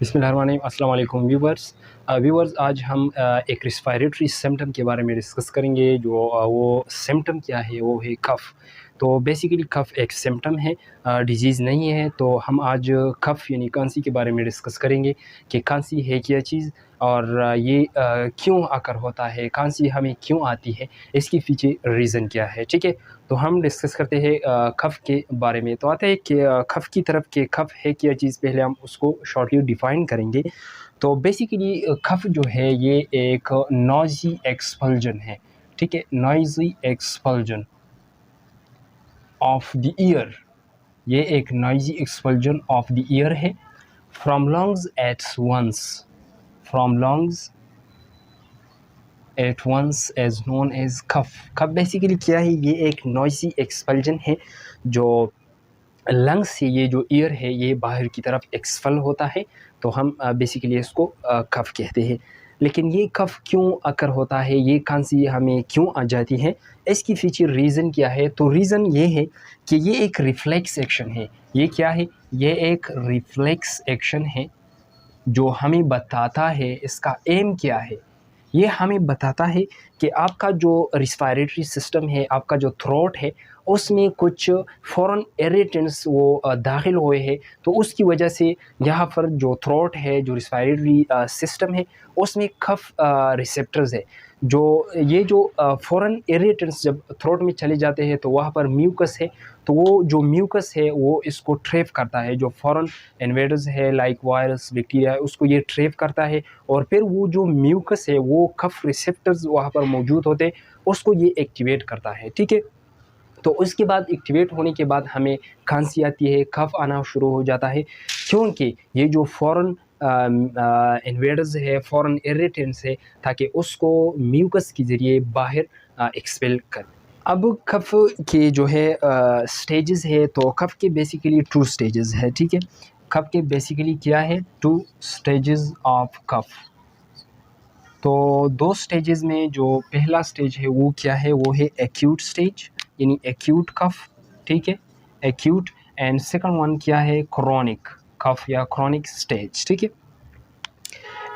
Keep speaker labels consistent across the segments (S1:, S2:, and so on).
S1: बिस्मिल्लाहिर्रहमानिर्रहीम। अस्सलाम वालेकुम व्यूवर्स, आज हम एक रेस्पिरेटरी सिम्पटम के बारे में डिस्कस करेंगे। जो वो सिम्पटम क्या है, वो है कफ़। तो बेसिकली कफ़ एक सिम्पटम है, डिजीज़ नहीं है। तो हम आज कफ़ यानी खांसी के बारे में डिस्कस करेंगे कि खांसी है क्या चीज़, और ये क्यों आकर होता है, खांसी हमें क्यों आती है, इसके पीछे रीज़न क्या है। ठीक है, तो हम डिस्कस करते हैं कफ़ के बारे में। तो आते हैं कि कफ़ की तरफ कि कफ़ है क्या चीज़। पहले हम उसको शॉर्टली डिफ़ाइन करेंगे। तो बेसिकली कफ़ जो है ये एक नॉइज़ी एक्सपल्जन है। ठीक है, noisy expulsion of the air. ये एक noisy expulsion of the air है from lungs at once, from lungs at once as known as cough. Cough basically क्या है, ये एक नॉइज़ी एक्सपल्जन है जो लंग्स से, ये जो ईयर है ये बाहर की तरफ एक्सफल होता है। तो हम बेसिकली इसको कफ़ कहते हैं। लेकिन ये कफ़ क्यों आकर होता है, ये खांसी हमें क्यों आ जाती है, इसकी फीचर रीज़न क्या है। तो रीज़न ये है कि ये एक रिफ्लेक्स एक्शन है। ये क्या है, ये एक रिफ्लेक्स एक्शन है जो हमें बताता है इसका एम क्या है। ये हमें बताता है कि आपका जो रिस्पायरेटरी सिस्टम है, आपका जो थ्रोट है, उसमें कुछ फ़ॉरेन इरिटेंट्स वो दाखिल हुए हैं। तो उसकी वजह से यहाँ पर जो थ्रोट है, जो रिस्पायरेटरी सिस्टम है, उसमें कफ़ रिसेप्टर्स है। जो ये जो फ़ॉरेन इरिटेंट्स जब थ्रोट में चले जाते हैं तो वहाँ पर म्यूकस है। तो वो जो म्यूकस है वो इसको ट्रैप करता है। जो फ़ॉरेन इन्वेडर्स है लाइक वायरस, बैक्टीरिया, उसको ये ट्रैप करता है। और फिर वो जो म्यूकस है, वो कफ़ रिसेप्टर्स वहाँ पर मौजूद होते हैं, उसको ये एक्टिवेट करता है। ठीक है, तो उसके बाद एक्टिवेट होने के बाद हमें खांसी आती है, कफ़ आना शुरू हो जाता है, क्योंकि ये जो फ़ॉरेन इन्वेडर्स है, फ़ॉरेन इरिटेंट्स है, ताकि उसको म्यूकस के ज़रिए बाहर एक्सपेल कर। अब कफ़ के जो है स्टेजेस है, तो कफ़ के बेसिकली 2 स्टेजेस है। ठीक है, कफ़ के बेसिकली क्या है, 2 स्टेजेस ऑफ कफ़। तो 2 स्टेजेस में जो पहला स्टेज है वो क्या है, वो है एक्यूट स्टेज यानी एक्यूट कफ़। ठीक है, एक्यूट। एंड सेकंड वन क्या है, क्रॉनिक कफ़ या क्रॉनिक स्टेज। ठीक है,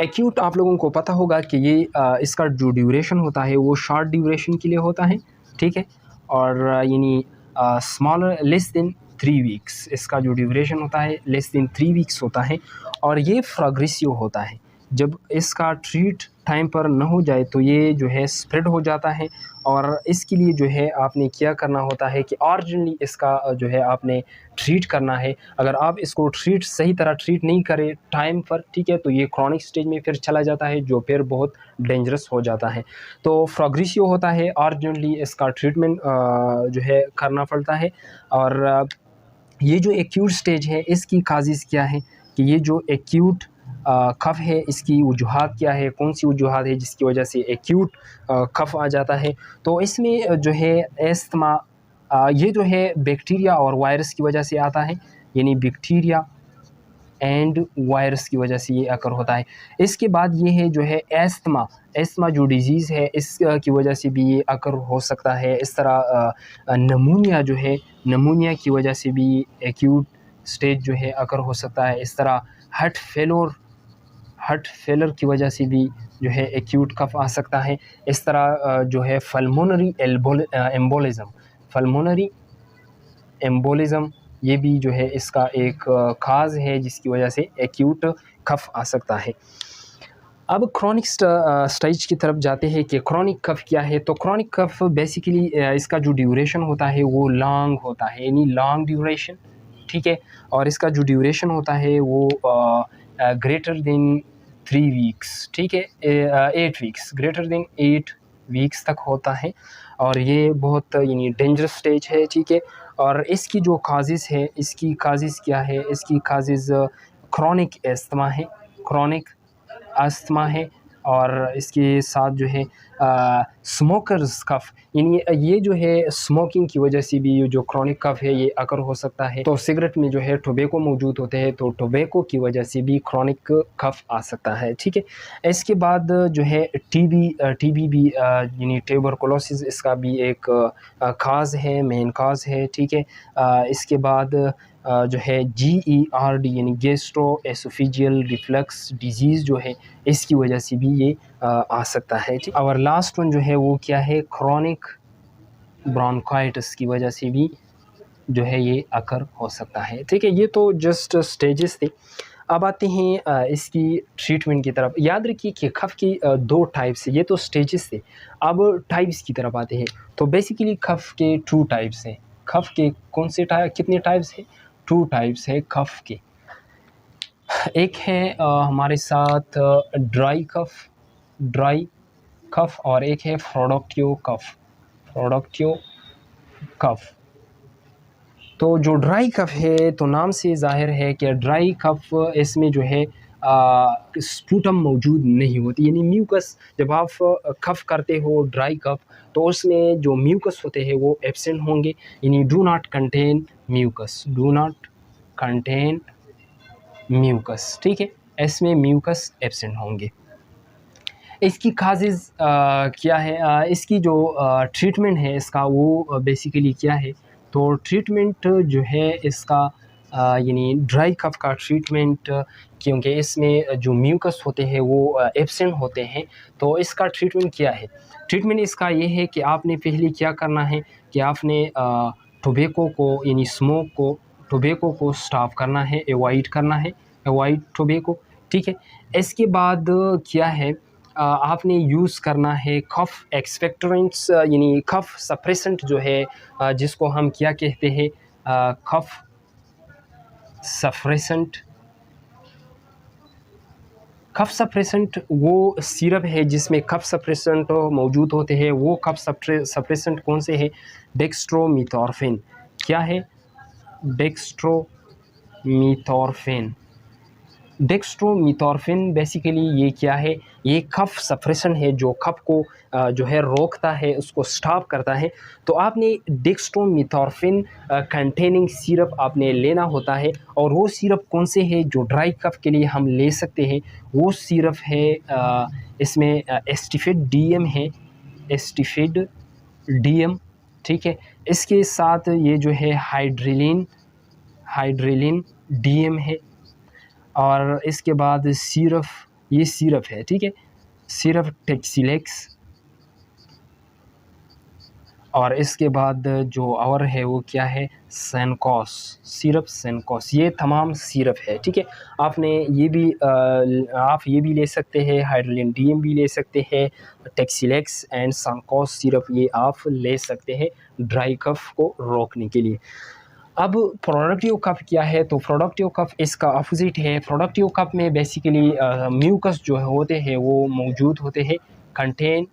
S1: एक्यूट आप लोगों को पता होगा कि ये इसका जो ड्यूरेशन होता है वो शॉर्ट ड्यूरेशन के लिए होता है। ठीक है, और यानी स्मॉलर लेस देन 3 वीक्स इसका जो ड्यूरेशन होता है, लेस देन 3 वीक्स होता है। और ये प्रोग्रेसिव होता है। जब इसका ट्रीट टाइम पर न हो जाए तो ये जो है स्प्रेड हो जाता है। और इसके लिए जो है आपने क्या करना होता है कि अर्जेंटली इसका जो है आपने ट्रीट करना है। अगर आप इसको सही तरह ट्रीट नहीं करें टाइम पर, ठीक है, तो ये क्रॉनिक स्टेज में फिर चला जाता है, जो फिर बहुत डेंजरस हो जाता है। तो प्रोग्रेसिव होता है, अर्जेंटली इसका ट्रीटमेंट जो है करना पड़ता है। और ये जो एक्यूट स्टेज है, इसकी काजिज़ क्या है कि ये जो एक्यूट कफ़ है, इसकी वजूहात क्या है, कौन सी वजूहात है जिसकी वजह से एक्यूट कफ़ आ जाता है। तो इसमें जो है एस्थमा, ये जो है बैक्टीरिया और वायरस की वजह से आता है, यानी बैक्टीरिया एंड वायरस की वजह से ये अकर होता है। इसके बाद ये है जो है एस्थमा, एस्थमा जो डिज़ीज़ है, इस की वजह से भी ये अकर हो सकता है। इस तरह नमूनिया जो है, नमूनिया की वजह से भी एक्यूट स्टेज जो है अकर हो सकता है। इस तरह हार्ट फेलर की वजह से भी जो है एक्यूट कफ़ आ सकता है। इस तरह जो है पल्मोनरी एम्बोलिज़म, ये भी जो है इसका एक काज़ है जिसकी वजह से एक्यूट कफ़ आ सकता है। अब क्रॉनिक स्टेज की तरफ जाते हैं कि क्रॉनिक कफ़ क्या है। तो क्रॉनिक कफ़ बेसिकली इसका जो ड्यूरेशन होता है वो लॉन्ग होता है, यानी लॉन्ग ड्यूरेशन। ठीक है, और इसका जो ड्यूरेशन होता है वो ग्रेटर देन 3 वीक्स। ठीक है, 8 वीक्स, ग्रेटर देन 8 वीक्स तक होता है। और ये बहुत यानी डेंजरस स्टेज है। ठीक है, और इसकी जो काज़िज़ है, इसकी काज़िज़ क्या है, इसकी काज़िज़ क्रॉनिक अस्थमा है, क्रॉनिक अस्थमा है। और इसके साथ जो है स्मोकर्स कफ़, यानी ये जो है स्मोकिंग की वजह से भी ये जो क्रॉनिक कफ़ है ये अकर हो सकता है। तो सिगरेट में जो है टोबैको मौजूद होते हैं, तो टोबैको की वजह से भी क्रॉनिक कफ़ आ सकता है। ठीक है, इसके बाद जो है टीबी भी यानी ट्यूबरकुलोसिस, इसका भी एक काज़ है, मेन काज़ है। ठीक है, इसके बाद जो है GERD यानी गैस्ट्रो एसोफेजियल रिफ्लक्स डिजीज़ जो है इसकी वजह से भी ये आ सकता है। ठीक, और लास्ट वन जो है वो क्या है, क्रोनिक ब्रोंकाइटिस की वजह से भी जो है ये अकर हो सकता है। ठीक है, ये तो जस्ट स्टेजेस थे। अब आते हैं इसकी ट्रीटमेंट की तरफ। याद रखिए कि कफ की दो टाइप्स है, ये तो स्टेजेस थे। अब टाइप्स की तरफ आते हैं। तो बेसिकली कफ के टू टाइप्स हैं। कफ के कौन से कितने टाइप्स हैं? टू टाइप्स है कफ के। एक है हमारे साथ ड्राई कफ और एक है प्रोडक्टिव कफ। तो जो ड्राई कफ है, तो नाम से ज़ाहिर है कि ड्राई कफ, इसमें जो है स्पूटम मौजूद नहीं होती, यानी म्यूकस। जब आप कफ करते हो ड्राई कफ, तो उसमें जो म्यूकस होते हैं वो एब्सेंट होंगे, यानी डू नॉट कंटेन म्यूकस। ठीक है, इसमें म्यूकस एब्सेंट होंगे। इसकी काजेज़ क्या है? इसकी जो ट्रीटमेंट है इसका, वो बेसिकली क्या है? तो ट्रीटमेंट जो है इसका यानी ड्राई कफ का ट्रीटमेंट, क्योंकि इसमें जो म्यूकस होते हैं वो एब्सेंट होते हैं, तो इसका ट्रीटमेंट क्या है? ट्रीटमेंट इसका ये है कि आपने पहले क्या करना है कि आपने टोबैको को यानी टोबैको को स्टॉप करना है, अवॉइड टोबैको। ठीक है, इसके बाद क्या है, आपने यूज़ करना है कफ एक्सपेक्टोरेंट्स, यानी कफ सप्रेसेंट जो है, जिसको हम क्या कहते हैं, कफ सप्रेसेंट वो सिरप है जिसमें कफ सप्रेसेंट मौजूद होते हैं। वो कफ सप्रेसेंट कौन से हैं? डेक्स्ट्रोमीथॉर्फिन। क्या है? डेक्स्ट्रोमीथॉर्फिन बेसिकली ये क्या है? ये कफ सप्रेशन है जो कफ को जो है रोकता है, उसको स्टॉप करता है। तो आपने डेक्स्ट्रोमीथॉर्फिन कंटेनिंग सिरप आपने लेना होता है, और वो सिरप कौन से है जो ड्राई कफ के लिए हम ले सकते हैं? वो सिरप है इसमें एस्टिफेड डीएम। ठीक है, इसके साथ ये जो है हाइड्रेलिन डीएम है, और इसके बाद ये सिरप है। ठीक है, सिरप टेक्सिलेक्स, और इसके बाद जो और है वो क्या है? सेनकॉस। ये तमाम सिरप है। ठीक है, आप ये भी ले सकते हैं, हाइड्रोलिन डीएम भी ले सकते हैं, टेक्सिलेक्स एंड सेनकॉस सिरप ये आप ले सकते हैं ड्राई कफ को रोकने के लिए। अब प्रोडक्टिव कफ क्या है? तो प्रोडक्टिव कफ इसका अपोजिट है। प्रोडक्टिव कफ में बेसिकली म्यूकस जो होते हैं वो मौजूद होते हैं, कंटेन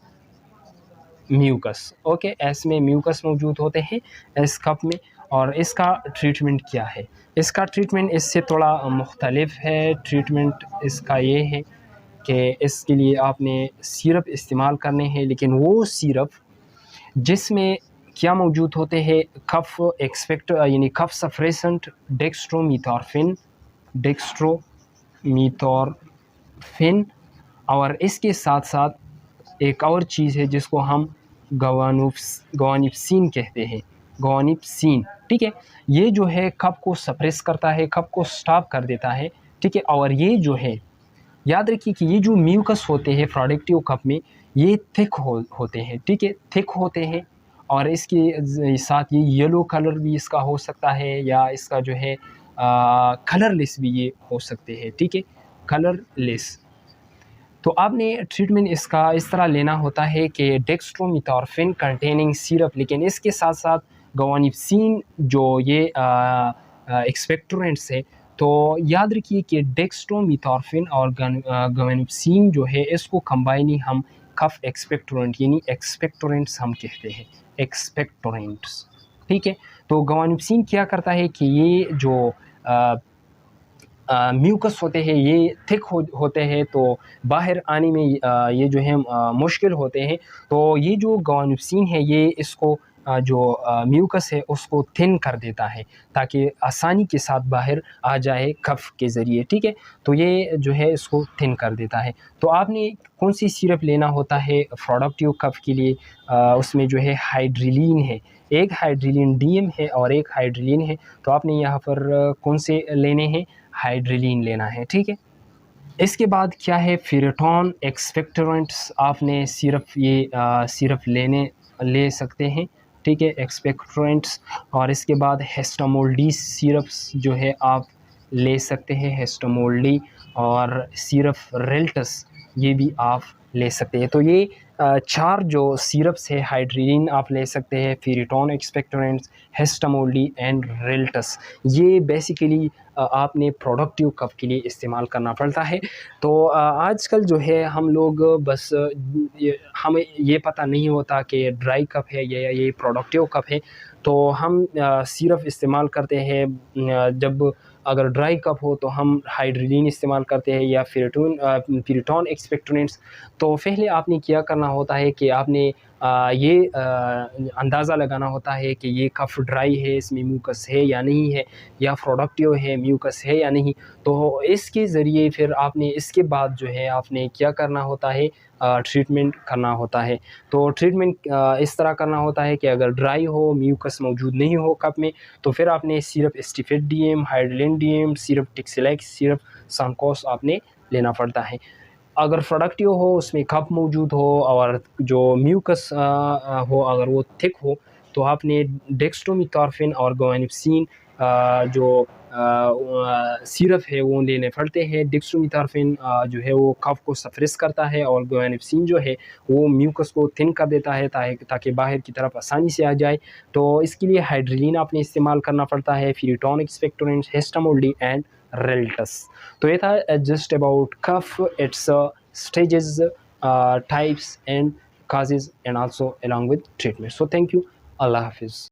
S1: म्यूकस। ओके, इसमें म्यूकस मौजूद होते हैं इस कप में। और इसका ट्रीटमेंट क्या है? इसका ट्रीटमेंट इससे थोड़ा मुख्तलिफ है। ट्रीटमेंट इसका ये है कि इसके लिए आपने सिरप इस्तेमाल करने हैं, लेकिन वो सिरप जिसमें क्या मौजूद होते हैं? कफ यानी कफ सप्रेसेंट डेक्स्ट्रोमीथॉर्फिन, और इसके साथ साथ एक और चीज़ है जिसको हम गवानिप्सिन कहते हैं, गवानिप्सिन। ठीक है, ये जो है कफ को सप्रेस करता है, कफ को स्टॉप कर देता है। ठीक है, और ये जो है, याद रखिए कि ये जो म्यूकस होते हैं प्रोडक्टिव कफ में, ये थिक होते हैं। ठीक है, थिक होते हैं, और इसके साथ ये येलो कलर भी इसका हो सकता है, या इसका जो है कलरलेस भी ये हो सकते हैं। ठीक है, कलरलेस। तो आपने ट्रीटमेंट इसका इस तरह लेना होता है कि डेक्स्ट्रोमीथॉर्फिन कंटेनिंग सिरप, लेकिन इसके साथ साथ गवानिप्सिन जो ये एक्सपेक्टोरेंट्स है। तो याद रखिए कि डेक्स्ट्रोमीथॉर्फिन और गवानिप्सिन जो है, इसको कंबाइनिंग हम कफ एक्सपेक्टोरेंट यानी एक्सपेक्टोरेंट्स हम कहते हैं, एक्सपेक्टोरेंट्स। ठीक है, तो गवानिप्सिन क्या करता है कि ये जो म्यूकस होते हैं ये थिक होते हैं, तो बाहर आने में ये जो है मुश्किल होते हैं। तो ये जो गवानिप्सिन है ये इसको जो म्यूकस है उसको थिन कर देता है, ताकि आसानी के साथ बाहर आ जाए कफ के ज़रिए। ठीक है, तो ये जो है इसको थिन कर देता है। तो आपने कौन सी सिरप लेना होता है प्रोडक्टिव कफ के लिए? उसमें जो है हाइड्रेलिन है, एक हाइड्रिलिन डीएम है और एक हाइड्रिलिन है, तो आपने यहाँ पर कौन से लेने हैं, हाइड्रिलिन लेना है, ठीक है। इसके बाद क्या है, फिरेटॉन एक्सपेक्टोरेंट्स, आपने सिर्फ ये सिर्फ ले सकते हैं, ठीक है, एक्सपेक्टोरेंट्स। और इसके बाद हेस्टामोल्डी सिरप्स जो है आप ले सकते हैं, हेस्टामोल्डी, और सिरप रेल्टस ये भी आप ले सकते हैं। तो ये चार जो सिरप्स है हाइड्रिलिन आप ले सकते हैं, फिरेटॉन एक्सपेक्टोरेंट्स, हेस्टामोल्डी एंड रेल्टस। ये बेसिकली आपने प्रोडक्टिव कफ के लिए इस्तेमाल करना पड़ता है। तो आजकल जो है हम लोग बस हमें ये पता नहीं होता कि ड्राई कप है या ये प्रोडक्टिव कप है, तो हम सिर्फ इस्तेमाल करते हैं जब अगर ड्राई कप हो तो हम हाइड्रिलिन इस्तेमाल करते हैं या फिरेटॉन एक्सपेक्टोरेंट्स। तो पहले आपने क्या करना होता है कि आपने ये अंदाज़ा लगाना होता है कि ये कफ ड्राई है, इसमें म्यूकस है या नहीं है, या प्रोडक्टिव है, म्यूकस है या नहीं। तो इसके ज़रिए फिर आपने इसके बाद जो है आपने क्या करना होता है, ट्रीटमेंट करना होता है। तो ट्रीटमेंट इस तरह करना होता है कि अगर ड्राई हो, म्यूकस मौजूद नहीं हो कप में, तो फिर आपने सिर्फ एस्टिफेट डीएम, हाइड्रिलिन डीएम, सिर्फ टिक्सिलेक्स, सिर्फ सांकोस आपने लेना पड़ता है। अगर प्रोडक्टिव हो, उसमें कप मौजूद हो और जो म्यूकस हो, अगर वो थिक हो, तो आपने डेक्स्ट्रोमेथॉर्फिन और गुआनिप्सिन जो सिरप है वो लेने पड़ते हैं। डेक्स्ट्रोमेथॉर्फिन जो है वो कफ को सप्रेस करता है और गुआनिप्सिन जो है वो म्यूकस को थिन कर देता है ताकि बाहर की तरफ आसानी से आ जाए। तो इसके लिए हाइड्रिलिन आपने इस्तेमाल करना पड़ता है, फिरेटॉन एक्सपेक्टोरेंट्स, हेस्टामोल्डी एंड रेल्टस। तो ये था just about cough, it's stages, types and causes, and also along with treatment. So thank you. Allah Hafiz.